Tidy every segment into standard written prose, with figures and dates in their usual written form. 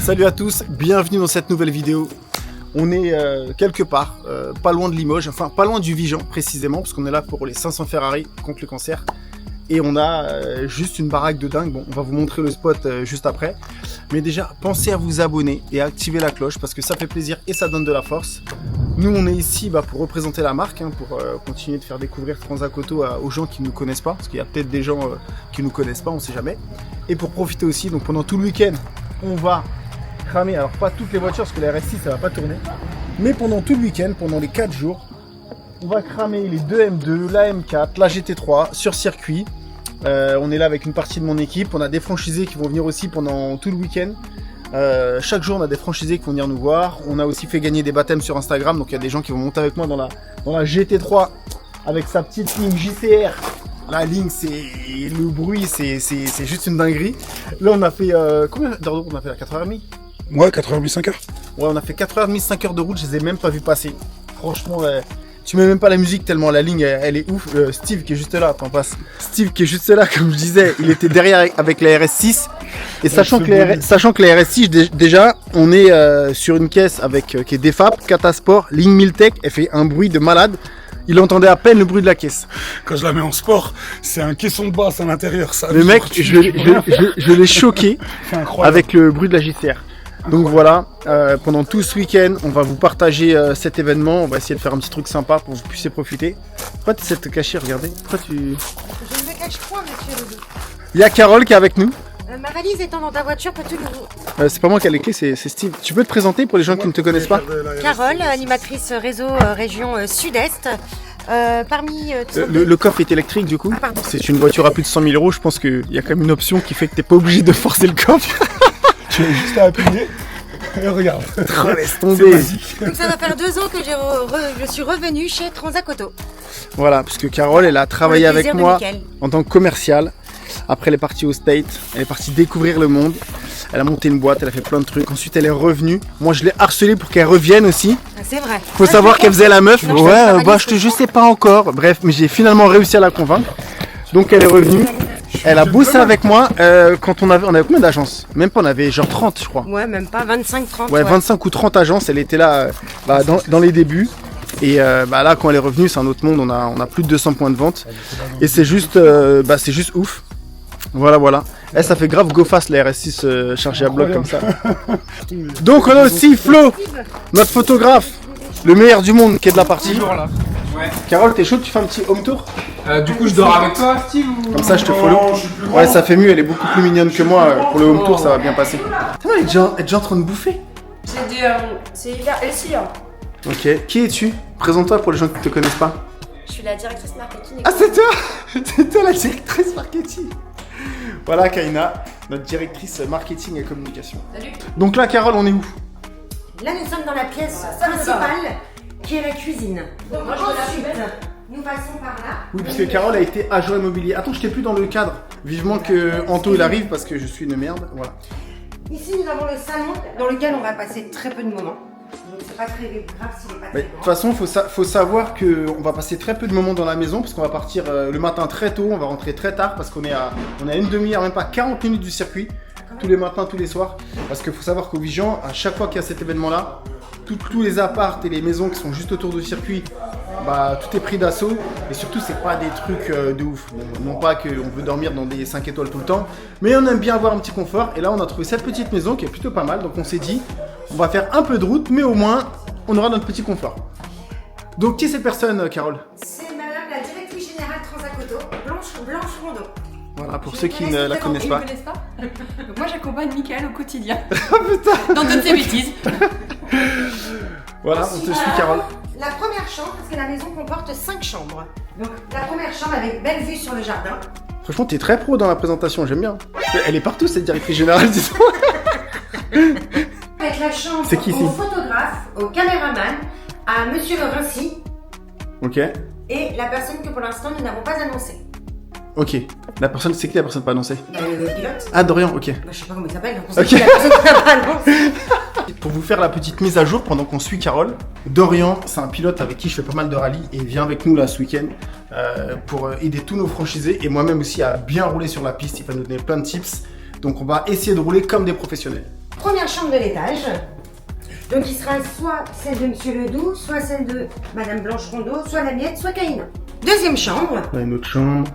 Salut à tous, bienvenue dans cette nouvelle vidéo. On est quelque part, pas loin de Limoges, enfin pas loin du Vigan précisément, parce qu'on est là pour les 500 Ferrari contre le cancer. Et on a juste une baraque de dingue, bon on va vous montrer le spot juste après. Mais déjà, pensez à vous abonner et à activer la cloche, parce que ça fait plaisir et ça donne de la force. Nous on est ici pour représenter la marque, pour continuer de faire découvrir Transac Auto aux gens qui ne nous connaissent pas, parce qu'il y a peut-être des gens qui ne nous connaissent pas, on sait jamais. Et pour profiter aussi, donc pendant tout le week-end, on va cramer, alors pas toutes les voitures parce que la RS6 ça va pas tourner, mais pendant tout le week-end, pendant les 4 jours, on va cramer les deux M2, la M4, la GT3 sur circuit. On est là avec une partie de mon équipe, on a des franchisés qui vont venir aussi pendant tout le week-end. Chaque jour on a des franchisés qui vont venir nous voir. On a aussi fait gagner des baptêmes sur Instagram, donc il y a des gens qui vont monter avec moi dans la GT3 avec sa petite ligne JCR. La ligne, c'est le bruit, c'est juste une dinguerie. Là on a fait combien d'heures de route on a fait là, 4h30? Ouais, 4h30, 5h. Ouais, on a fait 4h30, 5h de route, je les ai même pas vus passer. Franchement, tu mets même pas la musique tellement la ligne, elle est ouf. Steve qui est juste là, t'en passes. Steve qui est juste là, comme je disais, il était derrière avec la RS6. Et sachant que la RS6, déjà, on est sur une caisse qui est Defab, Catasport, ligne Miltech, elle fait un bruit de malade. Il entendait à peine le bruit de la caisse. Quand je la mets en sport, c'est un caisson de basse à l'intérieur. Ça. Le mec, je l'ai choqué avec le bruit de la JCR. Donc voilà, pendant tout ce week-end, on va vous partager cet événement. On va essayer de faire un petit truc sympa pour que vous puissiez profiter. Pourquoi tu essaies de te cacher? Regardez. Pourquoi tu... Je ne me cache point, monsieur Ledoux. Il y a Carole qui est avec nous. Ma valise étant dans ta voiture, peux-tu nous... C'est pas moi qui ai les clés, c'est Steve. Tu peux te présenter pour les gens qui ne te connaissent pas? Carole, animatrice réseau région Sud-Est. Parmi... Le coffre est électrique du coup. Ah, c'est une voiture à plus de 100 000 euros. Je pense qu'il y a quand même une option qui fait que t'es pas obligé de forcer le coffre. Tu as juste à appuyer. Et regarde. Oh, laisse tomber. Donc ça va faire 2 ans que je suis revenue chez Transac Auto. Voilà, parce que Carole, elle a travaillé avec moi en tant que commerciale. Après, elle est partie au State, elle est partie découvrir le monde. Elle a monté une boîte, elle a fait plein de trucs. Ensuite, elle est revenue. Moi, je l'ai harcelée pour qu'elle revienne aussi. Ah, c'est vrai. Faut savoir qu'elle faisait la meuf. Non, ouais, je sais pas encore. Bref, mais j'ai finalement réussi à la convaincre. Donc, elle est revenue. Elle a bossé avec moi quand on avait combien d'agences? Même pas, on avait genre 30, je crois. Ouais, même pas, 25-30. Ouais, 25 ou 30 agences. Elle était là dans les débuts. Et là, quand elle est revenue, c'est un autre monde. On a plus de 200 points de vente. Et c'est juste ouf. Voilà. Ça fait grave go fast la RS6 chargée à bloc comme ça. Donc on a aussi Flo, notre photographe, le meilleur du monde qui est de la partie. Toujours là. Ouais. Carole, t'es chaud, tu fais un petit home tour? Du coup, je dors avec toi, Steve ou... Comme ça, je te follow. Ouais, ça fait mieux, elle est beaucoup plus mignonne que moi. Pour le home tour, ça va bien passer. Elle est déjà en train de bouffer. C'est Elsie. Ok, qui es-tu? Présente-toi pour les gens qui ne te connaissent pas. Je suis la directrice marketing. Ah, c'est toi? C'est toi la directrice marketing. Voilà Kaina, notre directrice marketing et communication. Salut. Donc là, Carole, on est où? Là, nous sommes dans la pièce principale qui est la cuisine. Donc ensuite, nous passons par là. Oui, parce que Carole a été agent immobilier. Attends, je t'ai plus dans le cadre. Vivement que Anto il arrive parce que je suis une merde. Voilà. Ici, nous avons le salon dans lequel on va passer très peu de moments. Donc c'est pas très grave s'il n'est pas Mais très de toute grand. façon, faut savoir qu'on va passer très peu de moments dans la maison parce qu'on va partir le matin très tôt, on va rentrer très tard parce qu'on est à une demi-heure, même pas 40 minutes du circuit, tous les matins, tous les soirs. Parce qu'il faut savoir qu'au Vigan, à chaque fois qu'il y a cet événement-là, tous les apparts et les maisons qui sont juste autour du circuit, tout est pris d'assaut et surtout c'est pas des trucs de ouf. Bon, non pas qu'on veut dormir dans des 5 étoiles tout le temps, mais on aime bien avoir un petit confort et là on a trouvé cette petite maison qui est plutôt pas mal, donc on s'est dit on va faire un peu de route mais au moins on aura notre petit confort. Donc qui est cette personne, Carole? C'est madame la directrice générale Transac Auto, Blanche Rondeau. Voilà, pour ceux qui ne la connaissent pas. Donc moi j'accompagne Mickaël au quotidien. Oh putain! Dans toutes ses bêtises. Voilà, on te suit, Carole. La première chambre, parce que la maison comporte 5 chambres. Donc la première chambre avec belle vue sur le jardin. Franchement, t'es très pro dans la présentation, j'aime bien. Elle est partout cette directrice générale, disons. Avec la chambre C'est qui, ici? au photographe, au caméraman, à monsieur le Rincy Ok. et la personne que pour l'instant nous n'avons pas annoncée. Ok. C'est qui la personne pas annoncée? Il y a le pilote. Ah, Dorian, ok. Je sais pas comment il s'appelle, donc on sait Ok. qui est la personne qu'on n'a pas annoncée. Pour vous faire la petite mise à jour pendant qu'on suit Carole, Dorian, c'est un pilote avec qui je fais pas mal de rallyes et il vient avec nous là ce week-end pour aider tous nos franchisés et moi-même aussi à bien rouler sur la piste. Il va nous donner plein de tips. Donc on va essayer de rouler comme des professionnels. Première chambre de l'étage. Donc il sera soit celle de Monsieur Ledoux, soit celle de Madame Blanche-Rondeau, soit la mienne, soit Caïna. Deuxième chambre. Là, une autre chambre.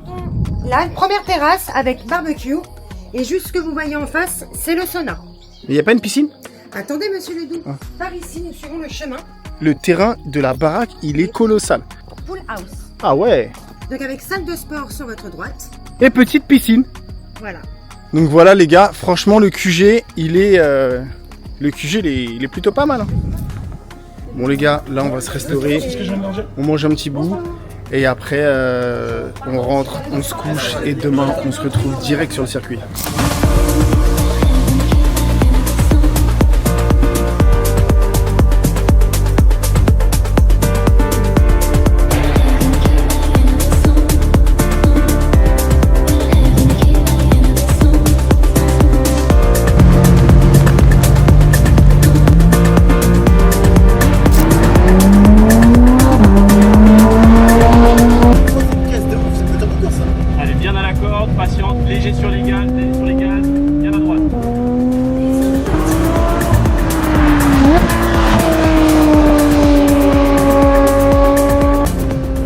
Là, première terrasse avec barbecue. Et juste ce que vous voyez en face, c'est le sauna. Il n'y a pas une piscine? Attendez, Monsieur Ledoux. Par ici, nous suivons le chemin. Le terrain de la baraque, il est colossal. Pool house. Ah ouais. Donc avec salle de sport sur votre droite. Et petite piscine. Voilà. Donc voilà les gars, franchement le QG, il est... Le QG, il est plutôt pas mal. Hein. Bon les gars, là on va se restaurer. On mange un petit bout. Et après, on rentre, on se couche. Et demain, on se retrouve direct sur le circuit. Léger sur les gaz, bien à droite.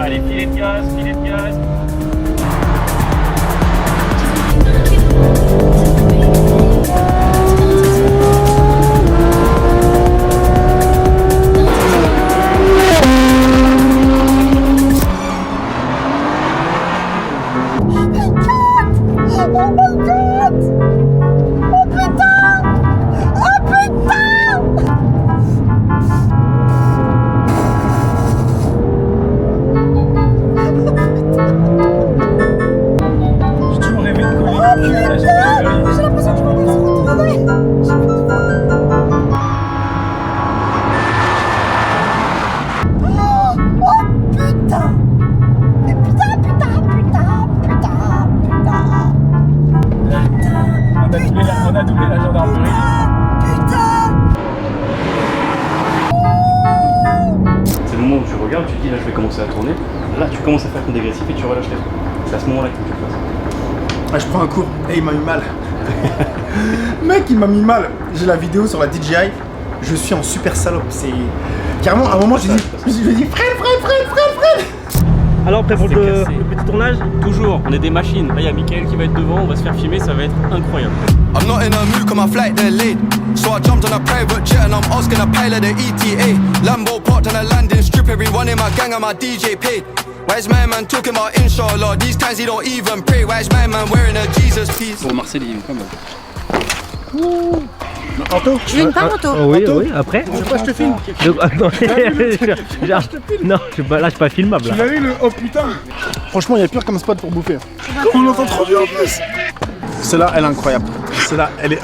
Allez, filet de gaz, filet de gaz. On a doublé la gendarmerie. C'est le moment où tu regardes, tu te dis là je vais commencer à tourner. Là tu commences à faire ton dégressif et tu relâches tes freins. C'est à ce moment-là qu'il faut que tu le fasses. Ah, je prends un cours et il m'a mis mal. Mec, il m'a mis mal. J'ai la vidéo sur la DJI. Je suis en super salope. C'est carrément à un moment, je lui dis Fred. Alors prêt pour le petit tournage? Toujours, on est des machines. Là il y a Mickaël qui va être devant, on va se faire filmer, ça va être incroyable. I'm not in a mood cause my flight they're late. So I jumped on a private jet and I'm asking a pilot the ETA. Lambo parked on a landing strip, everyone in my gang and my DJ paid. Where's my man talking about inshallah? These times he don't even pray. Where's my man wearing a Jesus piece? Pour Marcel il est pas mal. Anto, Tu veux une part, Anto? Oui, oui, après. je sais pas, je te filme. Non, là, je suis pas filmable. Tu l'as vu le oh putain? Franchement, il y a pire comme spot pour bouffer. On l'entend trop bien en plus. Celle-là, elle est incroyable. Celle-là, elle est.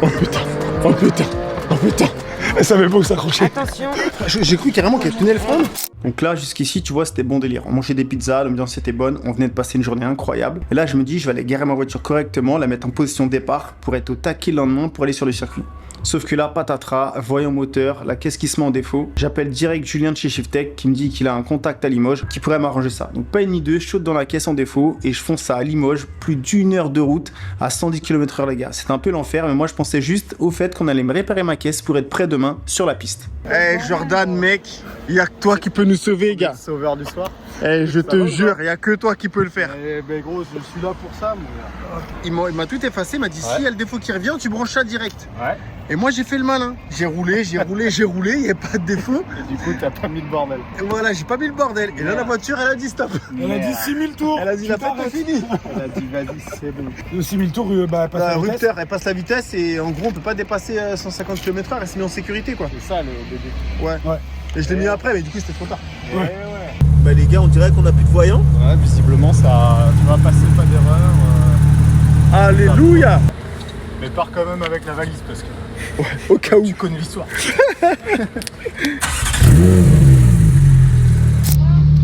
Oh putain, oh putain, oh putain. Elle savait pas où s'accrocher. Attention. J'ai cru carrément qu'elle tenait le frein. Donc là, jusqu'ici, tu vois, c'était bon délire. On mangeait des pizzas, l'ambiance était bonne, on venait de passer une journée incroyable. Et là, je me dis, je vais aller garer ma voiture correctement, la mettre en position de départ pour être au taquet le lendemain pour aller sur le circuit. Sauf que là, patatras, voyant moteur, la caisse qui se met en défaut. J'appelle direct Julien de chez Shiftech qui me dit qu'il a un contact à Limoges qui pourrait m'arranger ça. Donc pas une ni deux, je saute dans la caisse en défaut et je fonce ça à Limoges, plus d'1 heure de route à 110 km/h les gars. C'est un peu l'enfer, mais moi je pensais juste au fait qu'on allait me réparer ma caisse pour être prêt demain sur la piste. Eh Jordan mec, il y a que toi qui peux nous sauver gars. Sauveur du soir. Eh je te jure, il y a que toi qui peux le faire. Eh ben gros, je suis là pour ça. Il m'a tout effacé, il m'a dit si il y a le défaut qui revient, tu branches ça direct. Ouais. Et moi j'ai fait le malin. J'ai roulé, il n'y a pas de défaut. Et du coup t'as pas mis le bordel. Et voilà, j'ai pas mis le bordel. Et là la voiture elle a dit stop. Elle a dit 6000 tours. Elle a dit la fête est finie. Elle a dit vas-y c'est bon. Le 6000 tours, bah passe La la vitesse. rupteur, elle passe la vitesse et en gros on peut pas dépasser 150 km/h, elle s'est mise en sécurité quoi. C'est ça le bébé. Ouais. Et je l'ai mis après, mais du coup c'était trop tard. Ouais. Bah les gars, on dirait qu'on a plus de voyants. Ouais, visiblement ça. Tu vas passer pas d'erreur. Alléluia. Mais pars quand même avec la valise parce que. Ouais, au cas où. Tu connais l'histoire.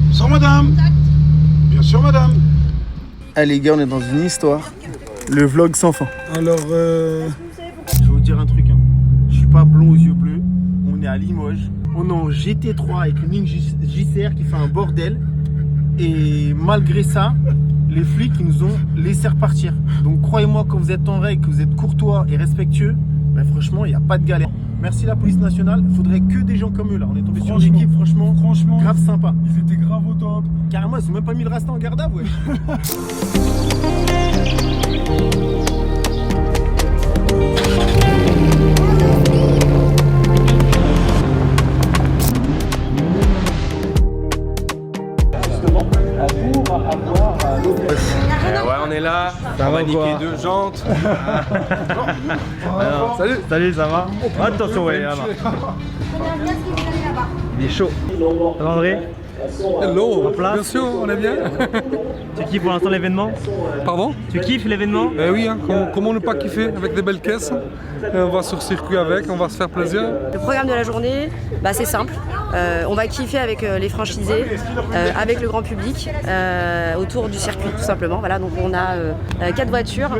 Bonsoir madame. Bien sûr madame. Ah les gars, on est dans une histoire. Le vlog sans fin. Alors Je vais vous dire un truc. Hein. Je suis pas blond aux yeux bleus. On est à Limoges. On est en GT3 avec une ligne JCR qui fait un bordel. Et malgré ça, les flics ils nous ont laissé repartir. Donc croyez-moi, quand vous êtes en règle, que vous êtes courtois et respectueux, ben, franchement, il n'y a pas de galère. Merci la police nationale, il faudrait que des gens comme eux là. On est tombé sur une équipe franchement grave sympa. Ils étaient grave au top. Carrément, ils ont même pas mis le rasta en garde à vue. Ouais, on est là. On va niquer 2 jantes. Salut. Salut, ça va? Attention, ouais, là-bas. Il est chaud. Ça va, André? Hello, En place. bien sûr, on est bien. Tu kiffes pour l'instant l'événement? Pardon? Tu kiffes l'événement? Oui, hein, comment ne pas kiffer avec des belles caisses? On va sur circuit avec, on va se faire plaisir. Le programme de la journée, bah, c'est simple. On va kiffer avec les franchisés, avec le grand public, autour du circuit tout simplement. Voilà, donc on a 4 voitures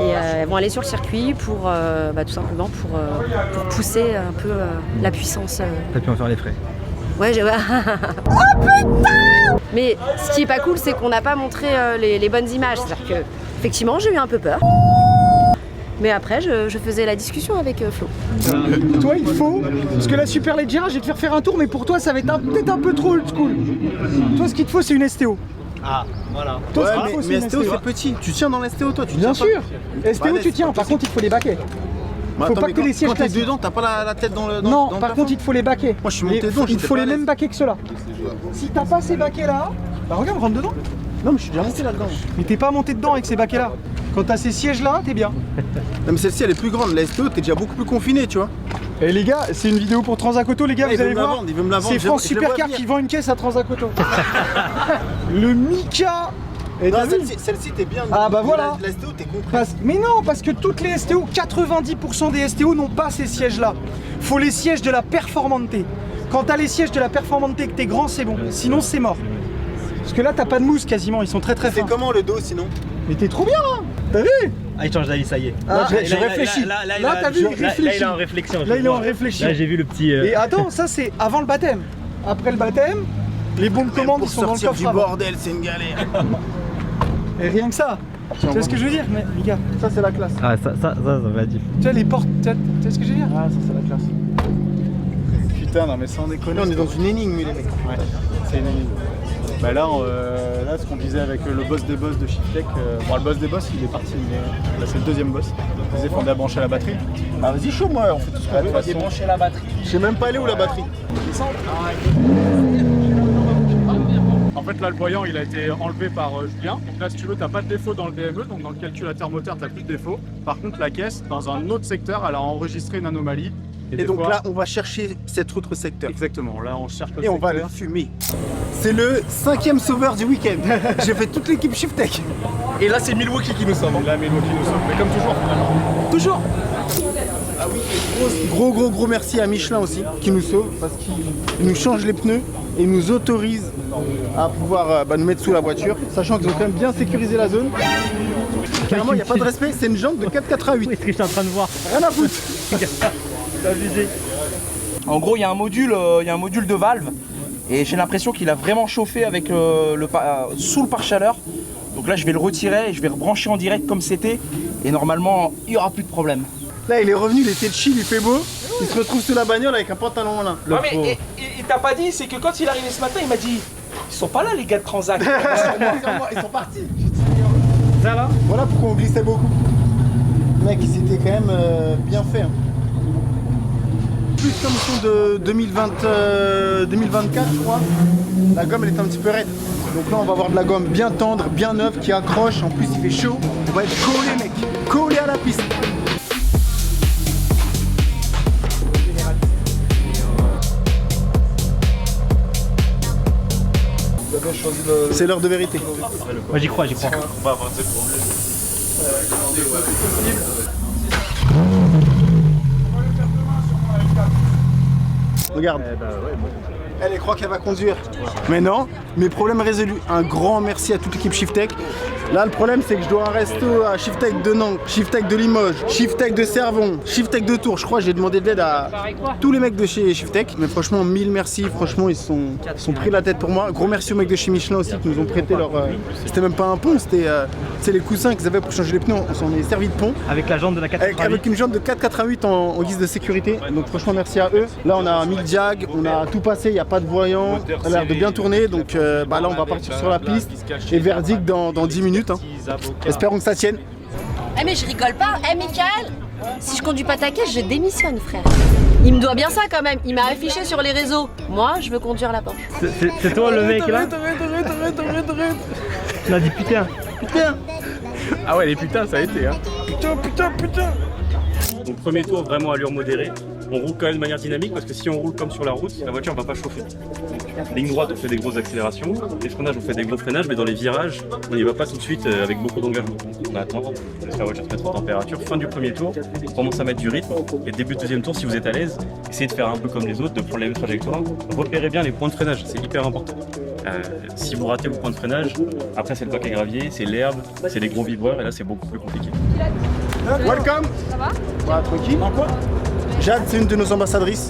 et elles vont aller sur le circuit pour tout simplement pour pousser un peu la puissance. T'as pu en faire les frais. Ouais, j'ai... Oh putain! Mais ce qui est pas cool, c'est qu'on n'a pas montré les bonnes images. C'est-à-dire que, effectivement, j'ai eu un peu peur. Mais après, je faisais la discussion avec Flo. Toi, il faut, parce que la Super Leggera, je vais te faire faire un tour, mais pour toi, ça va être peut-être un peu trop old school. Toi, ce qu'il te faut, c'est une STO. Ah, voilà. Toi, Ouais, ce qu'il te faut, c'est mais une STO c'est petit. Tu tiens dans la STO toi, tu Bien tiens sûr. pas. STO, tu tiens. Par contre, il faut les baquets. Bah, Faut attends, pas mais que les sièges quand t'es classiques. dedans, t'as pas la tête dans le. Non, dans le par plafond. contre, il te faut les baquets. Moi, je suis monté dedans, Il j'étais faut pas les à l'aise. mêmes baquets que ceux-là. Si t'as pas ces baquets-là, bah regarde, rentre dedans. Non, mais je suis déjà monté là-dedans. Mais t'es pas monté dedans avec ces baquets-là. Quand t'as ces sièges-là, t'es bien. Non, mais celle-ci, elle est plus grande. La STO, t'es déjà beaucoup plus confiné, tu vois. Et les gars, c'est une vidéo pour Transacoto, les gars, Ouais, vous allez voir. Il veut me la vendre. C'est France Je le vois Supercar venir. qui vend une caisse à Transacoto. Le Mika. Et Non, t'as vu celle-ci, t'es bien. Ah, bah Mais voilà. La STO, t'es compris. Mais non, parce que toutes les STO, 90% des STO n'ont pas ces sièges-là. Faut les sièges de la Performante. Quand t'as les sièges de la Performante et que t'es grand, c'est bon. Sinon, c'est mort. Parce que là, t'as pas de mousse quasiment, ils sont très C'est fins. comment le dos sinon? Mais t'es trop bien là. T'as vu? Ah, il change d'avis, ça y est. Ah, je réfléchis. Là, t'as vu, il réfléchit. Là, il est en réflexion. Là, il est en réflexion. Là, j'ai vu le petit. Et attends, ça c'est avant le baptême. Après le baptême, les bons de commande ils Pour sont dans le sortir coffre du avant. bordel, c'est une galère. Et rien que ça. Tu vois ce que je veux dire, mais les gars? Ça, c'est la classe. Ah, ça va dire. Tu vois les portes, tu vois ce que je veux dire? Ah, ça, c'est la classe. Putain, non mais sans déconner. On est dans une énigme, les mecs. Ouais, c'est une énigme. Bah là, là, ce qu'on disait avec le boss des boss de Shiftech, bon, le boss des boss, il est parti, mais là, c'est le deuxième boss. Il disait qu'on a branché la batterie. Bah, vas-y, chaud, moi, on fait tout ce qu'on veut. De toute façon, Débrancher la batterie. Je sais même pas aller où la batterie. en fait, là, le voyant, il a été enlevé par Julien. Donc là, si tu veux, t'as pas de défaut dans le DME, donc dans le calculateur moteur, t'as plus de défaut. Par contre, la caisse, dans un autre secteur, elle a enregistré une anomalie. Et des donc fois- là, on va chercher cet autre secteur. Exactement, là, on cherche le Et on va le secteur. fumer. C'est le 5e sauveur du week-end. J'ai fait toute l'équipe Shiftech. Et là, c'est Milwaukee qui nous sauve. Et là, Milwaukee nous sauve. Mais comme toujours, finalement. Toujours. Ah oui, et gros merci à Michelin aussi, qui nous sauve, parce qu'il nous change les pneus et nous autorise à pouvoir nous mettre sous la voiture, sachant qu'ils ont quand même bien sécurisé la zone. Carrément, il n'y a pas de respect, c'est une jambe de 4,88. Est-ce que je suis en train de voir? Rien à foutre. T'as abusé. En gros, il y a un module de valve. Et j'ai l'impression qu'il a vraiment chauffé avec sous le pare-chaleur. Donc là, je vais le retirer et je vais rebrancher en direct comme c'était. Et normalement, il n'y aura plus de problème. Là, il est revenu, il était chill, il fait beau. Il se retrouve sous la bagnole avec un pantalon en lin. Non mais et t'as pas dit, c'est que quand il est arrivé ce matin, il m'a dit ils sont pas là les gars de Transac. Ils sont partis. Ça là. Voilà pourquoi on glissait beaucoup. Mec, c'était quand même bien fait. Hein. Plus comme son de 2024, je crois. La gomme, elle est un petit peu raide. Donc là, on va avoir de la gomme bien tendre, bien neuve, qui accroche. En plus, il fait chaud. On va être collé, mec. Collé à la piste. C'est l'heure de vérité. Moi, j'y crois, j'y crois. Regarde. Elle croit qu'elle va conduire. Mais non, mes problèmes résolus. Un grand merci à toute l'équipe Shiftech. Là, le problème, c'est que je dois un resto à Shiftech de Nantes, Shiftech de Limoges, Shiftech de Cervon, Shiftech de Tours. Je crois que j'ai demandé de l'aide à tous les mecs de chez Shiftech. Mais franchement, mille merci. Franchement, ils sont pris la tête pour moi. Gros merci aux mecs de chez Michelin aussi qui nous ont prêté leur... C'était même pas un pont, c'était les coussins qu'ils avaient pour changer les pneus. On s'en est servi de pont. Avec la jante de la 488. Avec une jante de 488 en guise de sécurité. Donc franchement, merci à eux. Là, on a mis le jag, on a tout passé, il n'y a pas de voyant. Ça a l'air de bien tourner. Donc là, on va partir sur la piste. Et verdict dans 10 minutes. Hein. Espérons que ça tienne. Eh mais je rigole pas. Eh Michael, si je conduis pas ta caisse, je démissionne, frère. Il me doit bien ça quand même. Il m'a affiché sur les réseaux. Moi, je veux conduire la Porsche. C'est toi le mec là? Tu m'as dit putain. Putain. Ah ouais, les putains, ça a été. Hein. Putain. Donc premier tour vraiment allure modérée. On roule quand même de manière dynamique parce que si on roule comme sur la route, la voiture va pas chauffer. Ligne droite, on fait des grosses accélérations. Les freinages, on fait des gros freinages, mais dans les virages, on n'y va pas tout de suite avec beaucoup d'engagement. On attend, on laisse la voiture se mettre en température. Fin du premier tour, on commence à mettre du rythme. Et début de deuxième tour, si vous êtes à l'aise, essayez de faire un peu comme les autres, de prendre la même trajectoire. Repérez bien les points de freinage, c'est hyper important. Si vous ratez vos points de freinage, après c'est le bac à gravier, c'est l'herbe, c'est les gros vibreurs, et là c'est beaucoup plus compliqué. Welcome. Ça va? Voilà, tranquille. En quoi? Jade, c'est une de nos ambassadrices.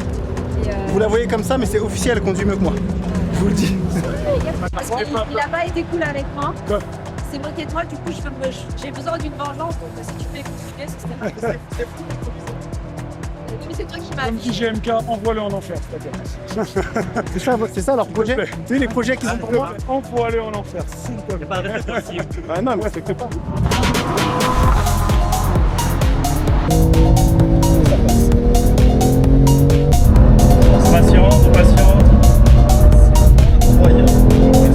Vous la voyez comme ça, mais c'est officiel, elle conduit mieux que moi. Je vous le dis. Parce qu'il a pas été cool avec moi. Quoi? C'est moqué de moi, du coup j'ai besoin d'une vengeance, donc si tu fais compliqué, c'est c'est toi qui m'as Comme dit GMK, envoie-le en enfer. C'est ça leur projet. Tu sais les projets qu'ils ont pour moi. Envoie-le en enfer, s'il te plaît. Pas de respect aussi. Ah non, mais respecte pas. On patiente.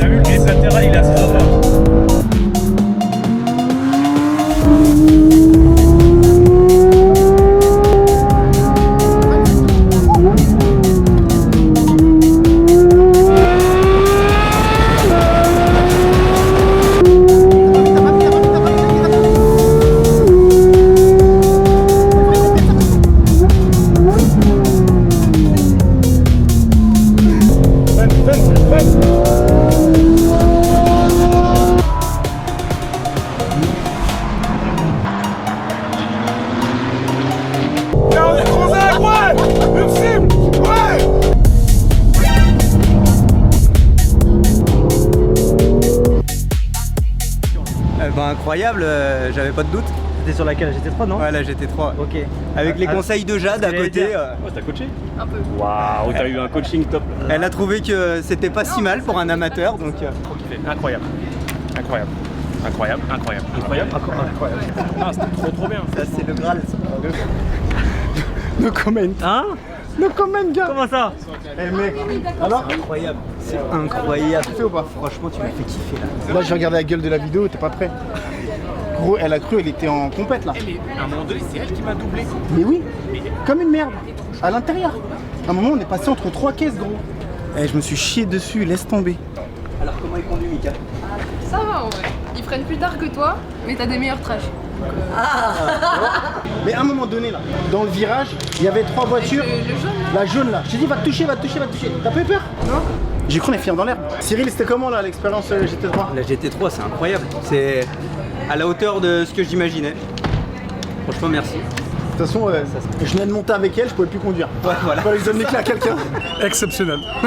T'as vu le grip latéral, il est à 6 heures. Incroyable, j'avais pas de doute. C'était sur laquelle? GT3 non? Ouais, la GT3. Ok. Avec les conseils de Jade à côté. Oh, t'as coaché? Un peu. Waouh, t'as eu un coaching top. Elle a trouvé que c'était pas si mal pour un amateur, donc. Incroyable. Incroyable. Incroyable, incroyable, incroyable. Ah, c'était trop bien. Ça, c'est le Graal. No comment. Hein? No comment, gars. Comment ça? Eh mec, alors? Incroyable. C'est incroyable. Tu fais ou pas? Franchement, tu m'as fait kiffer là. Là, j'ai regardé la gueule de la vidéo, t'es pas prêt. Gros, elle a cru, elle était en compète là. Mais à un moment donné, c'est elle qui m'a doublé. Mais oui, comme une merde, à l'intérieur. À un moment, on est passé entre 3 caisses, gros. Eh, je me suis chié dessus, laisse tomber. Alors, comment il conduit, Mika? Ça va en vrai. Il freine plus tard que toi, mais t'as des meilleurs trashs. Mais à un moment donné, là, dans le virage, il y avait 3 voitures. Le jaune là. La jaune là, je t'ai dit va te toucher, va te toucher, va te toucher. T'as pas eu peur? Non. J'ai cru qu'on est fiers dans l'herbe. Cyril, c'était comment là l'expérience GT3? La GT3, c'est incroyable. C'est à la hauteur de ce que j'imaginais. Franchement, merci. De toute façon, je venais de monter avec elle, je pouvais plus conduire. Ouais, voilà. Fallait que je donne les clés à quelqu'un. Exceptionnel. Tu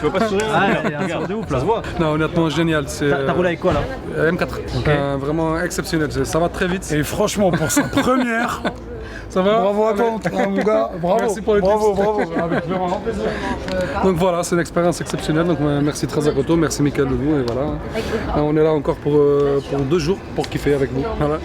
veux pas sourire? Ah, il y a un sourire de ouf là. Ça se voit. Non, honnêtement, génial. T'as roulé avec quoi là? M4. Vraiment exceptionnel. Ça va très vite. Et franchement, pour sa première. Ça va? Bravo à toi, mon gars. Bravo. Merci pour les tips. Bravo. Avec vraiment plaisir. Donc voilà, c'est une expérience exceptionnelle. Donc merci très Akoto, merci Michael Ledoux. Et voilà. On est là encore pour 2 jours pour kiffer avec vous. Voilà.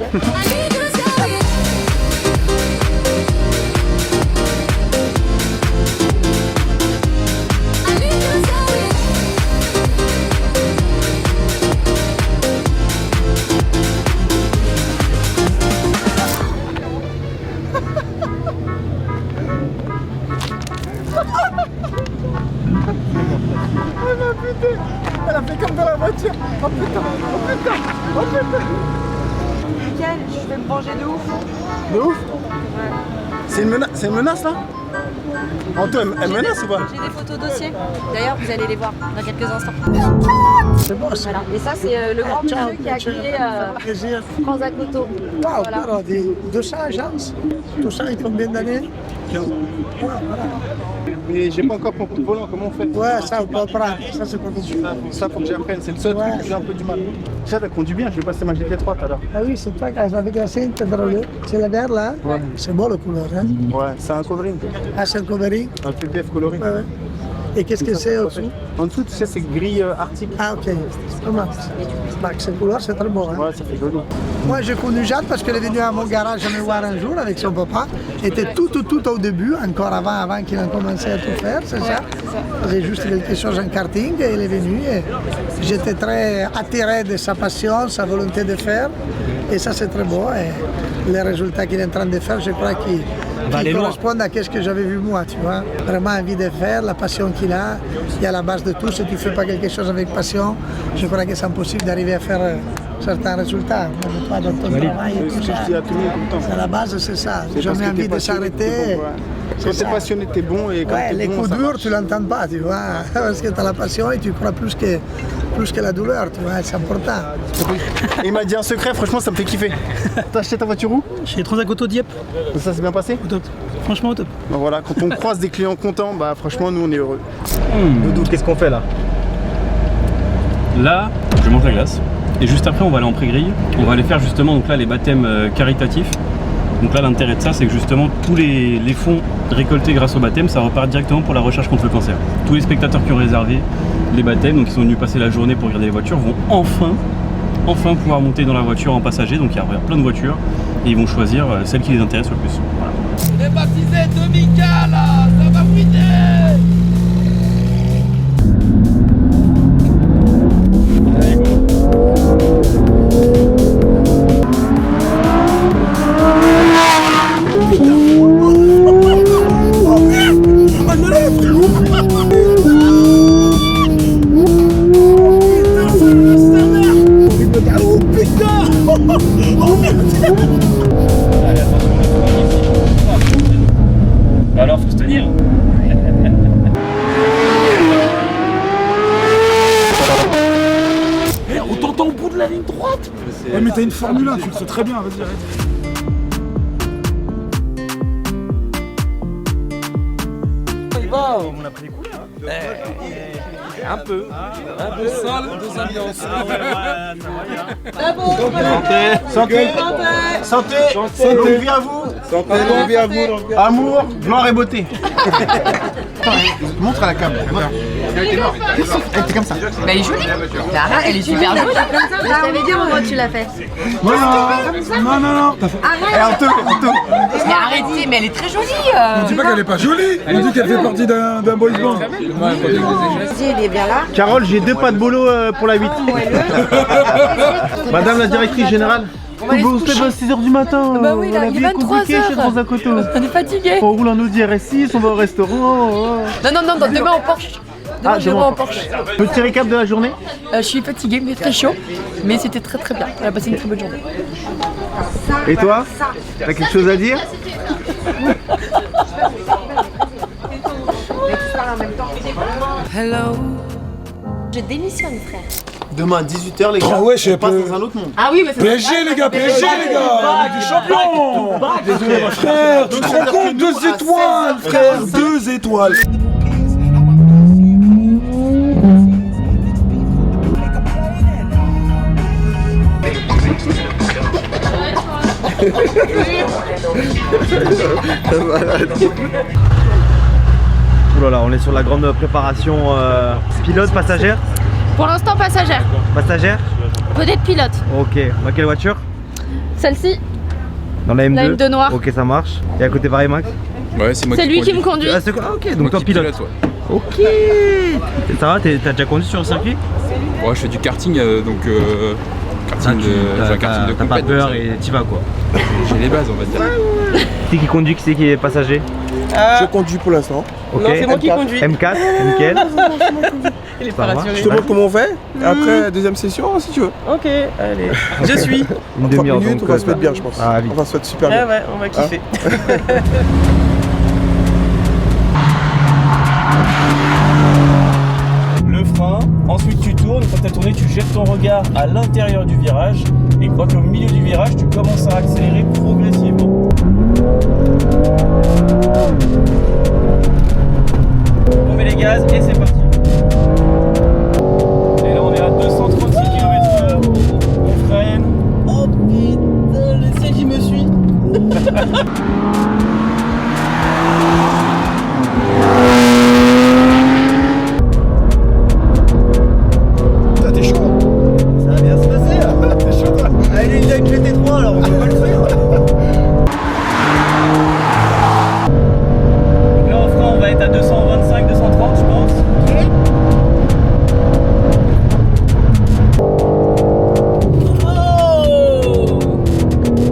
Elle a fait comme dans la voiture. Oh putain, oh putain, oh putain. Nickel, je vais me venger de ouf. De ouf? Ouais. C'est une menace là? Anto, elle menace ou pas? J'ai des photos dossiers. D'ailleurs, vous allez les voir dans quelques instants. C'est bon, ça. Voilà. Et ça, c'est le grand monsieur qui a créé Transacoto. Waouh, Voilà. alors, 200 agences. Tout ça, il combien d'années? Mais j'ai pas encore compris le volant, comment on fait? Ouais, ça, on peut apprendre. Ça, c'est pas possible. Ça, faut que j'apprenne, c'est le seul truc que j'ai un peu du mal. Ça, t'as conduit bien, je vais passer ma GT3 tout à l'heure. Ah oui, c'est toi, avec la cintre drôle. C'est la verte là? Ouais. C'est beau le couleur, hein? Ouais, c'est un covering. Ah, c'est le covering? Un PPF coloré. Ouais, ouais. Et qu'est-ce que c'est au-dessous? En dessous, tu sais, c'est gris arctique. Ah, ok. C'est pas mal. Cette couleur, c'est très beau, hein? Ouais, ça fait joli. Moi, j'ai connu Jade parce qu'elle est venue à mon garage me voir un jour avec son papa. Elle était tout au début, encore avant qu'il ait commencé à tout faire, c'est ça? J'ai juste quelque chose en karting et elle est venue. Et j'étais très attiré de sa passion, sa volonté de faire. Et ça, c'est très beau. Et les résultats qu'il est en train de faire, je crois qu'ils correspondent à ce que j'avais vu moi, tu vois. Vraiment envie de faire, la passion qu'il a. Et à la base de tout, si tu ne fais pas quelque chose avec passion, je crois que c'est impossible d'arriver à faire certains résultats. Même toi, dans ton travail et tout ça. À la base, c'est ça. J'ai jamais envie de s'arrêter. Quand t'es passionné, t'es bon. Et quand ouais, t'es les bon, coups durs, tu l'entends pas, tu vois. Parce que tu as la passion et tu crois plus que la douleur, tu vois. C'est important. Et il m'a dit un secret, franchement, ça me fait kiffer. T'as acheté ta voiture où? Chez Transacoto Dieppe. Ça s'est bien passé? Au top. Franchement, au top. Bah voilà, quand on croise des clients contents, bah franchement, nous, on est heureux. Doudou, qu'est-ce qu'on fait là? Là, je mange la glace. Et juste après, on va aller en pré-grille. On va aller faire justement donc là les baptêmes caritatifs. Donc là, l'intérêt de ça, c'est que justement tous les fonds récoltés grâce au baptême, ça repart directement pour la recherche contre le cancer. Tous les spectateurs qui ont réservé les baptêmes, donc qui sont venus passer la journée pour regarder les voitures, vont enfin pouvoir monter dans la voiture en passager. Donc il y a plein de voitures et ils vont choisir celle qui les intéresse le plus. Voilà. On est baptisé 2000 là, ça va brûler. Alors, faut se tenir. On t'entend au bout de la ligne droite. Ouais, mais t'as une Formule 1, tu le sais très bien, vas-y, arrête. On a pris des coups là. Un peu. Salle, deux ambiances. Santé, longue vie à vous. Longue vie à vous. Amour, gloire et beauté. Montre à la caméra. Elle était comme ça. Bah, elle est jolie. Bah, elle est super jolie. Je t'avais dit au moment où tu l'as fait. Non. Arrête. Mais arrêtez, mais elle est très jolie. On dit pas qu'elle est pas jolie. On dit qu'elle fait partie d'un boys band. Il est bien là. Carole, j'ai 2 pas de bolo pour la 8. Madame la directrice générale. Vous faites 6h du matin. Bah oui, là, il est 23h. Chez Transacoto. On est fatigué. On roule en Audi RS6, on va au restaurant. Non, demain en Porsche. Demain, je vais en Porsche. Petit récap de la journée. Je suis fatiguée, mais très chaud. Mais c'était très bien. On a passé une très bonne journée. Et toi? T'as quelque chose à dire? Hello. Je démissionne, frère. Demain à 18h, les gars, Ah ouais, je sais on passe pas. dans un autre monde. Ah oui, mais c'est PSG les gars, PSG les gars, Ligue des champions. Désolé frère, tu te rends compte, 2 étoiles frère, 2 étoiles. Ouh là là, on est sur la grande préparation pilote, passagère. Pour l'instant, passagère. Passagère. Peut-être pilote. Ok, dans quelle voiture? Celle-ci, Dans la M2. la M2 noire. Ok, ça marche. Et à côté pareil Max? Ouais, c'est moi C'est lui qui me conduit. Ah, c'est quoi? Ah, ok, donc toi pilote. Ok. Ça va, t'as déjà conduit sur un circuit? Ouais, je fais du karting, donc karting j'ai un karting de t'as pas compète, peur donc et t'y vas quoi. j'ai les bases, on va dire. Qui conduit, qui c'est qui est passager? Je conduis pour l'instant. Ok. Non, c'est moi qui conduis. M4, nickel. Il est Ça pas va. rassuré. Je te montre comment on fait. Et après, deuxième session, si tu veux. Ok, allez. Je suis. Une 30 demi-heure minutes, donc. on va se mettre bien, je pense. Ah, vite. On va se mettre super bien. Ouais, on va kiffer. Ensuite tu tournes, quand tu as tourné, tu jettes ton regard à l'intérieur du virage. Et une fois qu'au milieu du virage, tu commences à accélérer progressivement. On met les gaz et c'est parti. Et là on est à 236 km/h. On freine. Oh putain, le siège il me suit. T'es chaud. Ça va bien se passer là. T'es chaud toi. Allez, il a une GT3 alors on peut pas le faire. Donc là en frein on va être à 225, 230 je pense. Oh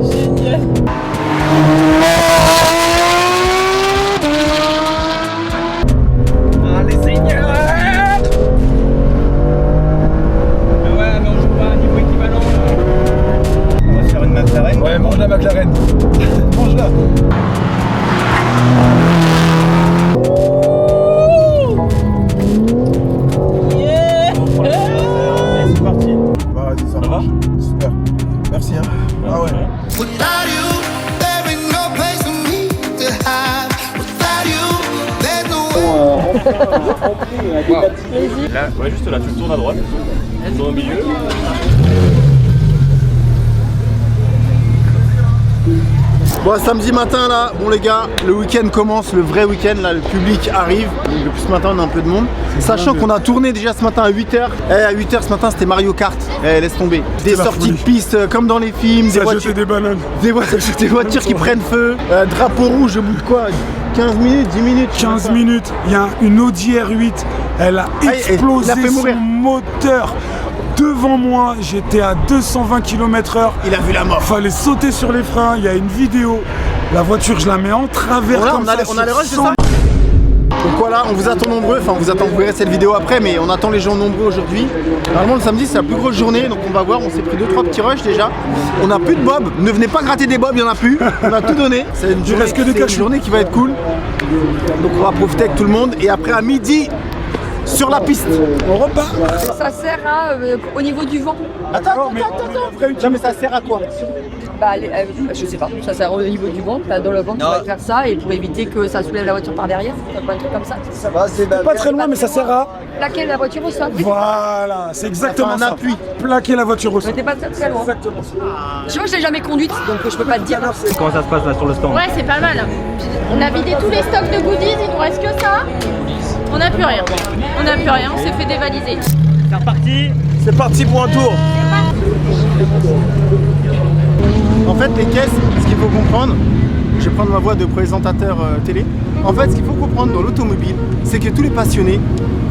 génial. Allez Seigneur. Ouais mais on joue pas à niveau équivalent. On va faire une McLaren. Ouais, mange la McLaren. Mange-la. C'est parti. Vas-y, ça va marche. Super. Merci. Hein. Ah ouais. Without you, there ain't no place for me to hide. Without you, there's no way. Là, ouais, juste là, tu tournes à droite, tu tournes au milieu. Bon, samedi matin là, bon les gars, le week-end commence, le vrai week-end là, le public arrive. Donc depuis ce matin on a un peu de monde. Sachant qu'on a tourné déjà ce matin à 8h. Et à 8h ce matin c'était Mario Kart. Laisse tomber. Des sorties de piste comme dans les films, des voitures, des bananes. des voitures qui prennent feu. Drapeau rouge au bout de quoi 15 minutes, 10 minutes 15 minutes, il y a une Audi R8, elle a explosé il a fait son mourir. moteur. Devant moi, j'étais à 220 km/h. Il a vu la mort. Fallait sauter sur les freins, il y a une vidéo. La voiture, je la mets en travers Voilà, comme ça. on a les rushs, c'est sur ça. Donc voilà, on vous attend nombreux, enfin on vous attend, vous verrez cette vidéo après, mais on attend les gens nombreux aujourd'hui. Normalement le samedi c'est la plus grosse journée, donc on va voir, on s'est pris 2-3 petits rushs déjà. On n'a plus de bob, ne venez pas gratter des bobs, il n'y en a plus, on a tout donné. C'est une journée, reste que des c'est une cachous. journée qui va être cool. Donc on va profiter avec tout le monde et après à midi, sur la piste, on repart. Ça sert à, au niveau du vent. Attends. Non mais ça sert à quoi? Bah, je sais pas, ça sert au niveau du vent. Dans le vent, tu vas faire ça et pour éviter que ça soulève la voiture par derrière. Ça peut un truc comme ça. Ça va, c'est pas très loin, mais ça sert à. Plaquer la voiture au sol. Voilà, c'est exactement un ça. appui. Plaquer la voiture au sol. Mais t'es pas très loin. Exactement ça. Tu vois, je l'ai jamais conduite, donc je peux pas te dire. Comment ça se passe là sur le stand? Ouais, c'est pas mal. On a vidé tous les stocks de goodies, il nous reste que ça. On n'a plus rien. On n'a plus rien, on s'est fait dévaliser. C'est reparti. C'est parti pour un tour. En fait les caisses, ce qu'il faut comprendre, je vais prendre ma voix de présentateur télé. En fait ce qu'il faut comprendre dans l'automobile, c'est que tous les passionnés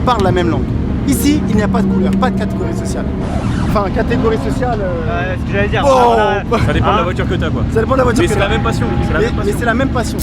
parlent la même langue. Ici, il n'y a pas de couleur, pas de catégorie sociale. Enfin, catégorie sociale... Ouais, ce que j'allais dire. Oh Ça dépend de la voiture que t'as quoi. Ça dépend de la voiture Mais que c'est t'as. la même passion. Mais c'est la même passion.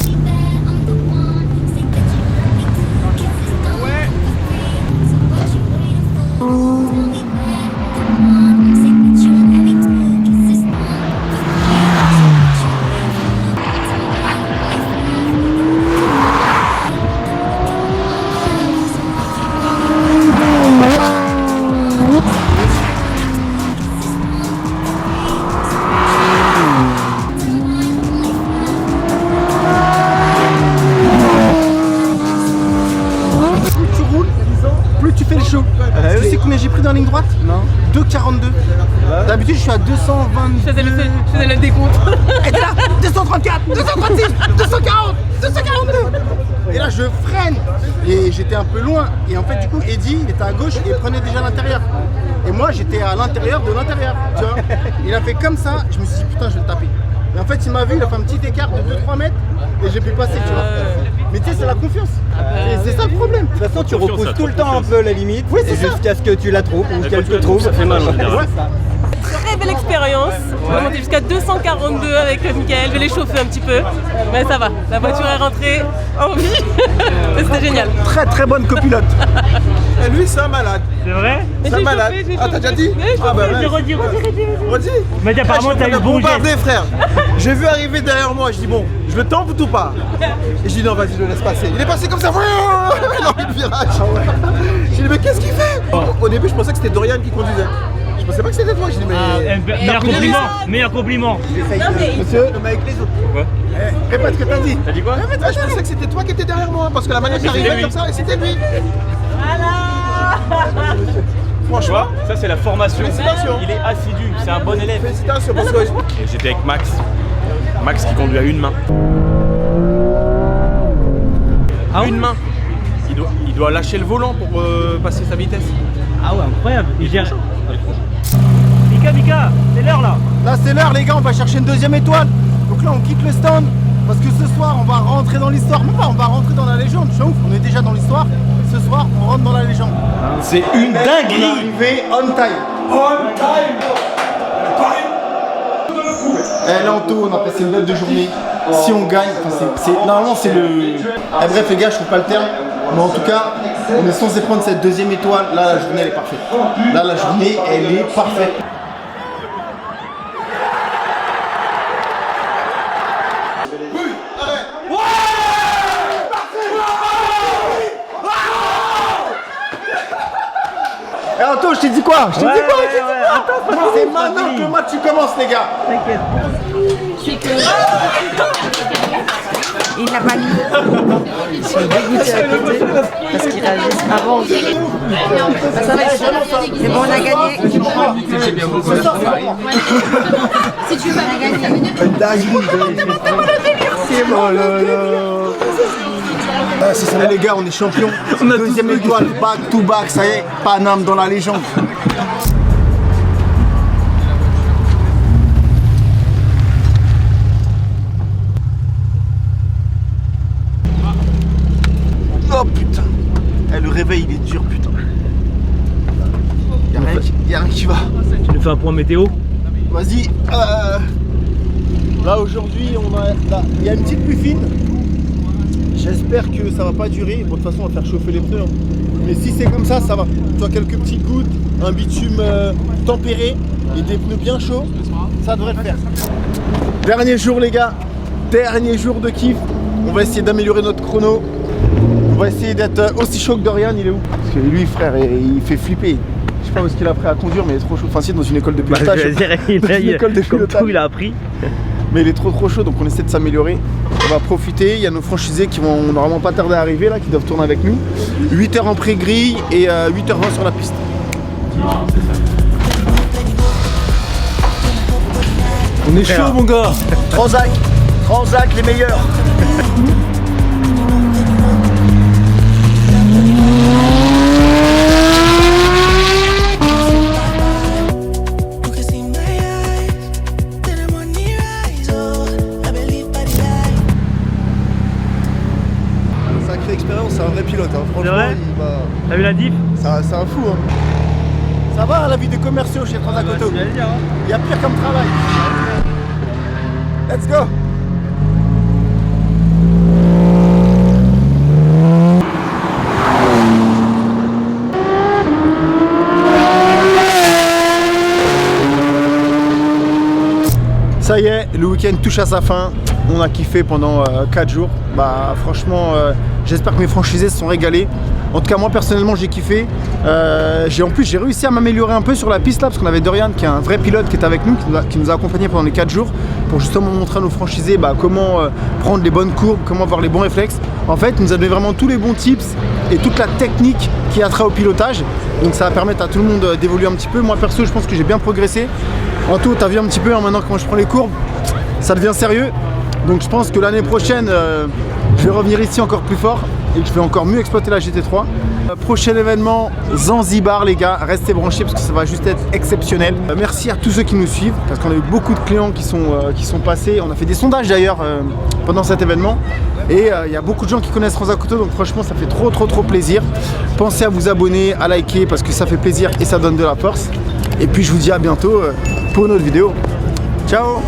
Tu sais combien j'ai pris dans la ligne droite? Non. 2,42. D'habitude je suis à 220. Je faisais le décompte. Et t'es là 234, 236, 240, 242. Et là je freine. Et j'étais un peu loin. Et en fait du coup Eddie il était à gauche et il prenait déjà l'intérieur. Et moi j'étais à l'intérieur de l'intérieur. Tu vois. Il a fait comme ça, je me suis dit putain je vais le taper. Et en fait il m'a vu, il a fait un petit écart de 2-3 mètres et j'ai pu passer, tu vois. Mais tu sais c'est la confiance. Et c'est ça le problème. De toute façon tu repousses tout le temps un peu la limite. Oui, c'est ça. Jusqu'à ce que tu la trouves ou qu'elle te trouve. Ça fait mal en général. Ouais. Très belle expérience. On est monté jusqu'à 242 avec Mickaël. Je vais les chauffer un petit peu. Mais ça va. La voiture est rentrée en vie. C'était génial. Très très bonne copilote. Et lui, c'est un malade. C'est vrai? C'est un malade. Ah, t'as déjà dit? Ah bah ouais. Redis. Redis. Mais apparemment, t'as eu bon geste. frère. J'ai vu arriver derrière moi, je dis bon, je le tente ou pas? Et je dis non, vas-y, je le laisse passer. Il est passé comme ça, dans le virage. Je dis mais qu'est-ce qu'il fait? Au début, je pensais que c'était Dorian qui conduisait. Je pensais pas que c'était toi. Je dis mais. Meilleur compliment. Monsieur, le mec avec les autres. Quoi? Répète ce que t'as dit. T'as dit quoi? Je pensais que c'était toi qui étais derrière moi parce que la manière qu'il arrivait comme ça, et c'était lui. Franchement, ça c'est la formation. Félicitations. Il est assidu, c'est un bon élève. Félicitations parce que. Et j'étais avec Max. Max qui conduit à une main. À une main. Il doit lâcher le volant pour passer sa vitesse. Ah ouais, incroyable. Il gère. Mika, c'est l'heure là. Là c'est l'heure les gars, on va chercher une deuxième étoile. Donc là on quitte le stand parce que ce soir on va rentrer dans l'histoire. Même pas, on va rentrer dans la légende. Je suis ouf, on est déjà dans l'histoire. Ce soir on rentre dans la légende. C'est une dinguerie. On est arrivé on time. On time. Eh là on a passé une belle de journée. Si on gagne, normalement c'est le. Eh, bref les gars, je trouve pas le terme. Mais en tout cas, on est censé prendre cette deuxième étoile. Là la journée elle est parfaite. Là la journée elle est parfaite. Eh Anto, je t'ai dit quoi? Je t'ai dit quoi? C'est maintenant que le match commence les gars. T'inquiète. Il l'a pas mis. Ils sont dégoûtés à côté parce qu'ils réagissent avant. Ça va être c'est bon, on a gagné. Si tu veux pas gagner. C'est bon c'est ça les gars, on est champions. Deuxième étoile, back to back, ça y est, Paname dans la légende. Oh putain. Le réveil il est dur putain. Y'a rien qui va. Tu nous fais un point météo? Vas-y. Là aujourd'hui il y a une petite pluie fine. J'espère que ça va pas durer. Bon, de toute façon on va faire chauffer les pneus. Mais si c'est comme ça, ça va. Tu vois quelques petites gouttes, un bitume tempéré et des pneus bien chauds, ça devrait le faire. Dernier jour les gars, dernier jour de kiff. On va essayer d'améliorer notre chrono. On va essayer d'être aussi chaud que Dorian, il est où? Parce que lui frère, il fait flipper. Je sais pas où est-ce qu'il a appris à conduire, mais il est trop chaud. Enfin, c'est dans une école de pilotage. Il a appris. Mais il est trop chaud, donc on essaie de s'améliorer. On va profiter, il y a nos franchisés qui vont normalement pas tarder à arriver là, qui doivent tourner avec nous. 8h en pré-grille et 8h20 sur la piste. On est chaud mon gars. Transac les meilleurs. C'est un vrai pilote, hein. Franchement, t'as vu la diff? C'est un fou, hein. Ça va la vie des commerciaux chez Transac Auto? Il y a pire comme travail. Let's go. Ça y est, le week-end touche à sa fin. On a kiffé pendant 4 jours. Bah franchement, j'espère que mes franchisés se sont régalés. En tout cas moi personnellement j'ai kiffé. En plus j'ai réussi à m'améliorer un peu sur la piste là parce qu'on avait Dorian qui est un vrai pilote qui est avec nous, qui nous a accompagnés pendant les 4 jours pour justement montrer à nos franchisés comment prendre les bonnes courbes, comment avoir les bons réflexes. En fait il nous a donné vraiment tous les bons tips et toute la technique qui a trait au pilotage. Donc ça va permettre à tout le monde d'évoluer un petit peu. Moi perso je pense que j'ai bien progressé. En tout t'as vu un petit peu maintenant quand je prends les courbes, ça devient sérieux. Donc je pense que l'année prochaine je vais revenir ici encore plus fort et que je vais encore mieux exploiter la GT3. Prochain événement, Zanzibar les gars, restez branchés parce que ça va juste être exceptionnel. Merci à tous ceux qui nous suivent parce qu'on a eu beaucoup de clients qui sont passés. On a fait des sondages d'ailleurs pendant cet événement et il y a beaucoup de gens qui connaissent Transac Auto, donc franchement ça fait trop plaisir. Pensez à vous abonner, à liker parce que ça fait plaisir et ça donne de la force. Et puis je vous dis à bientôt pour une autre vidéo. Ciao.